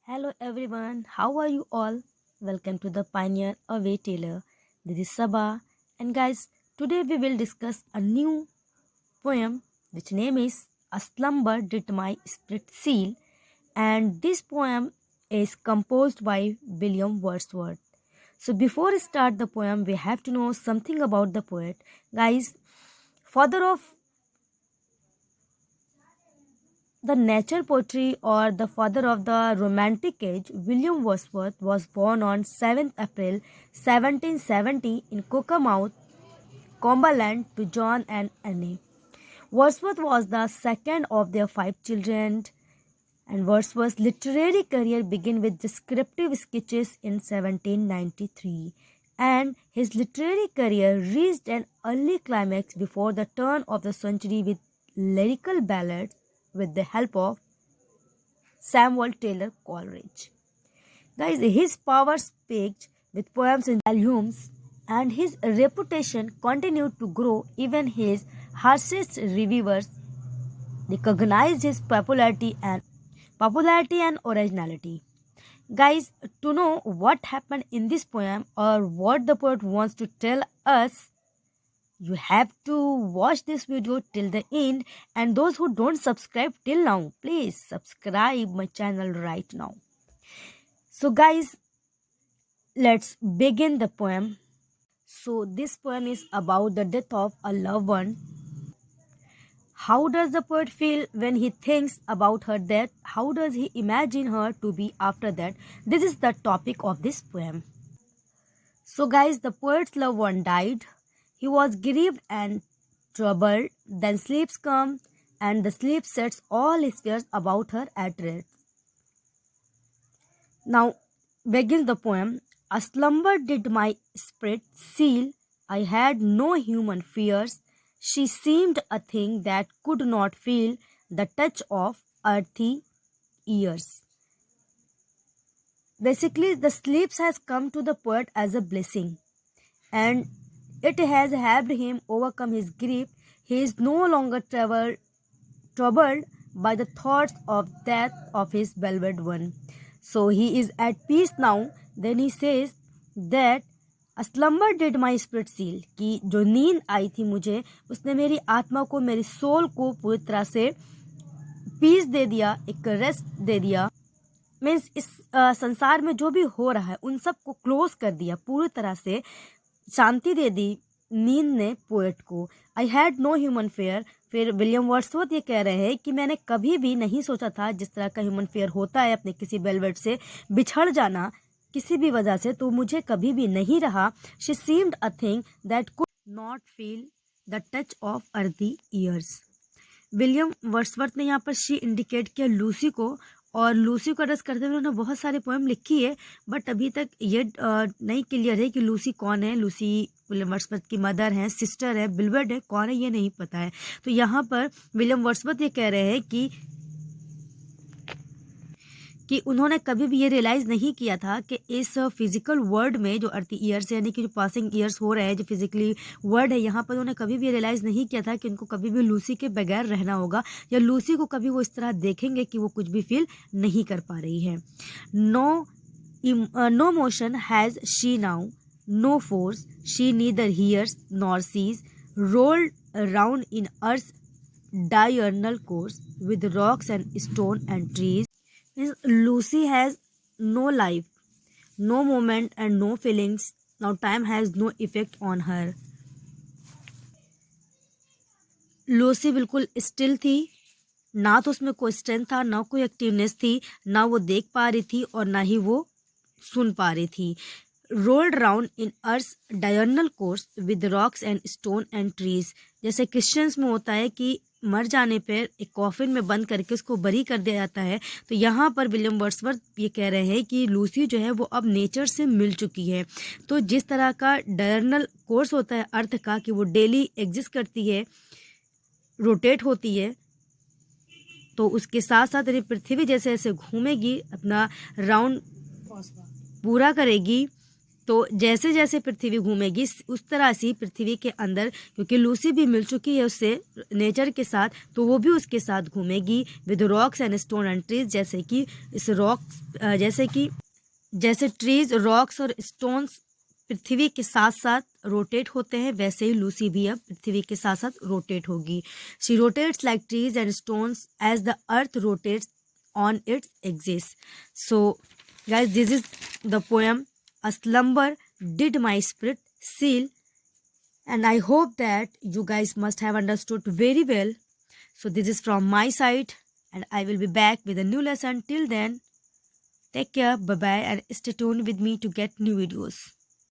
Hello everyone, how are you all? Welcome to the Pioneer Away Taylor. This is Sabah, and guys, today we will discuss a new poem which name is A Slumber Did My Spirit Seal, and this poem is composed by William Wordsworth. So before we start the poem, we have to know something about the poet. Guys, father of the nature poetry or the father of the Romantic age, William Wordsworth was born on 7th April 1770 in Cockermouth, Cumberland to John and Annie. Wordsworth was the second of their five children, and Wordsworth's literary career began with descriptive sketches in 1793, and his literary career reached an early climax before the turn of the century with lyrical ballads with the help of Samuel Taylor Coleridge. Guys, his powers peaked with poems in volumes, and his reputation continued to grow. Even his harshest reviewers recognized his popularity and originality. Guys, to know what happened in this poem or what the poet wants to tell us, you have to watch this video till the end, and those who don't subscribe till now, please subscribe my channel right now. So guys, let's begin the poem. So this poem is about the death of a loved one. How does the poet feel when he thinks about her death? How does he imagine her to be after that? This is the topic of this poem. So guys, the poet's loved one died. He was grieved and troubled. Then sleeps come, and the sleep sets all his fears about her at rest. Now begins the poem. A slumber did my spirit seal. I had no human fears. She seemed a thing that could not feel the touch of earthy ears. Basically, the sleeps has come to the poet as a blessing, and it has helped him overcome his grief. He is no longer troubled by the thoughts of death of his beloved one. So he is at peace now. Then he says that a slumber did my spirit seal, कि जो नींद आई थी मुझे उसने मेरी आत्मा को, मेरी सोल को पूरी तरह से पीस दे दिया, एक रेस्ट दे दिया। मीन्स इस संसार में जो भी हो रहा है उन सब को क्लोज कर दिया, पूरी तरह से शांति दे दी नींद ने पोएट को। I had no human fear. फिर विलियम वर्ड्सवर्थ ये कह रहे हैं कि मैंने कभी भी नहीं सोचा था जिस तरह का ह्यूमन फेयर होता है, अपने किसी बेलवेट से बिछड़ जाना किसी भी वजह से, तो मुझे कभी भी नहीं रहा। She seemed a thing that could not feel the touch of earthy years. William Wordsworth ने यहाँ पर शी इंडिकेट किया लूसी को, और लूसी को एड्रेस करते हुए उन्होंने बहुत सारे पोएम लिखी है, बट अभी तक ये नहीं क्लियर है कि लूसी कौन है। लूसी विलियम वर्ड्सवर्थ की मदर है, सिस्टर है, बिलवर्ड है, कौन है ये नहीं पता है। तो यहाँ पर विलियम वर्ड्सवर्थ ये कह रहे हैं कि उन्होंने कभी भी ये रियलाइज़ नहीं किया था कि इस फिजिकल वर्ल्ड में जो अर्थ ईयर्स यानी कि जो पासिंग ईयर्स हो रहे हैं, जो फिजिकली वर्ल्ड है, यहाँ पर उन्होंने कभी भी रियलाइज़ नहीं किया था कि उनको कभी भी लूसी के बगैर रहना होगा, या लूसी को कभी वो इस तरह देखेंगे कि वो कुछ भी फील नहीं कर पा रही है। No motion has she now, no force, she neither hears nor sees, rolled around in earth's diurnal course with rocks and stone and trees. Lucy has no life, no moment, and no feelings. Now time has no effect on her. Lucy बिल्कुल still थी, ना तो उसमें कोई strength था, ना कोई activeness थी, ना वो देख पा रही थी और ना ही वो सुन पा रही थी। Rolled round in earth diurnal course with rocks and stone and trees. जैसे क्रिश्चियंस में होता है कि मर जाने पर एक कॉफिन में बंद करके उसको बरी कर दिया जाता है, तो यहाँ पर विलियम वर्ड्सवर्थ ये कह रहे हैं कि लूसी जो है वो अब नेचर से मिल चुकी है। तो जिस तरह का डायर्नल कोर्स होता है अर्थ का, कि वो डेली एग्जिस्ट करती है, रोटेट होती है, तो उसके साथ साथ यदि पृथ्वी जैसे ऐसे घूमेगी, अपना राउंड पूरा करेगी, तो जैसे जैसे पृथ्वी घूमेगी उस तरह से पृथ्वी के अंदर, क्योंकि लूसी भी मिल चुकी है उससे नेचर के साथ, तो वो भी उसके साथ घूमेगी with rocks and stone and trees. जैसे कि इस रॉक्स जैसे ट्रीज, रॉक्स और स्टोन्स पृथ्वी के साथ साथ रोटेट होते हैं, वैसे ही लूसी भी अब पृथ्वी के साथ साथ रोटेट होगी। She rotates like trees and stones as the earth rotates on its axis. So guys, this is the poem A Slumber Did My Spirit Seal, and I hope that you guys must have understood very well. So this is from my side, and I will be back with a new lesson. Till then, take care, bye bye, and stay tuned with me to get new videos.